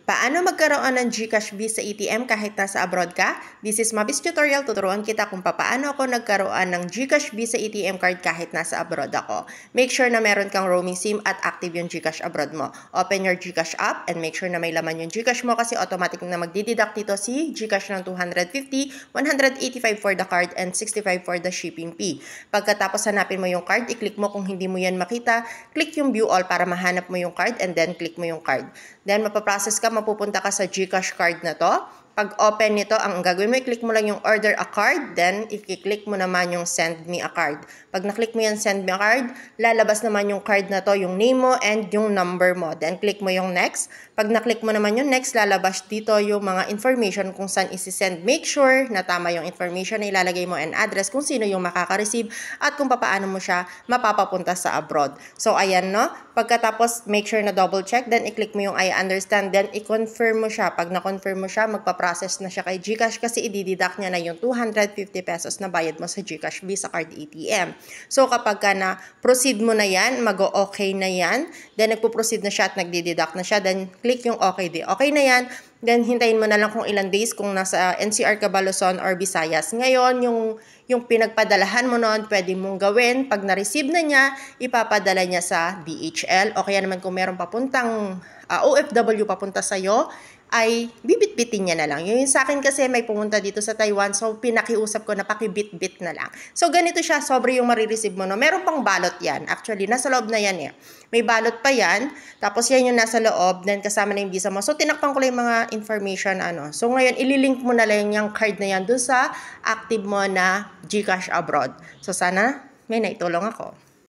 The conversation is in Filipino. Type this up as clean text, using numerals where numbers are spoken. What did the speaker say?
Paano magkaroon ng GCash Visa ATM kahit nasa abroad ka? This is Mabis Tutorial. Tuturuan kita kung paano ako nagkaroon ng GCash Visa ATM card kahit nasa abroad ako. Make sure na meron kang roaming SIM at active yung GCash abroad mo. Open your GCash app and make sure na may laman yung GCash mo kasi automatic na magdideduct dito si GCash ng 250, 185 for the card, and 65 for the shipping fee. Pagkatapos hanapin mo yung card, i-click mo kung hindi mo yan makita, click yung view all para mahanap mo yung card and then click mo yung card. Then mapaprocess ka, mapupunta ka sa GCash card na to. Pag open nito, ang gagawin mo, i-click mo lang yung order a card, then i-click mo naman yung send me a card. Pag na-click mo yung send me a card, lalabas naman yung card na to, yung name mo and yung number mo. Then click mo yung next. Pag na-click mo naman yung next, lalabas dito yung mga information kung saan isi-send. Make sure na tama yung information na ilalagay mo and address kung sino yung makaka-receive at kung paano mo siya mapapapunta sa abroad. So ayan no, pagkatapos make sure na double check, then i-click mo yung I understand, then i-confirm mo siya. Pag na-confirm mo siya, magpa-process na siya kay GCash kasi i-deduct niya na yung 250 pesos na bayad mo sa GCash Visa Card ATM. So kapag ka na-proceed mo na yan, mag-o-okay na yan, then nagpo-proceed na siya at nagdi-deduct na siya, then click yung okay di. Okay na yan, then hintayin mo na lang kung ilang days kung nasa NCR ka ba, Luzon or Visayas. Ngayon, yung pinagpadalahan mo noon, pwede mong gawin. Pag na-receive na niya, ipapadala niya sa DHL. O kaya naman kung meron papuntang OFW papunta sa'yo, ay bibit-bitin niya na lang. Yung sa akin kasi may pumunta dito sa Taiwan, so pinakiusap ko na pakibit-bit na lang. So ganito siya, sobre yung marireceive mo. No? Meron pang balot yan. Actually, nasa loob na yan eh. May balot pa yan, tapos yan yung nasa loob, then kasama na yung visa mo. So tinakpan ko lang yung mga information. So ngayon, ililink mo na lang yung card na yan doon sa active mo na GCash abroad. So sana may naitulong ako.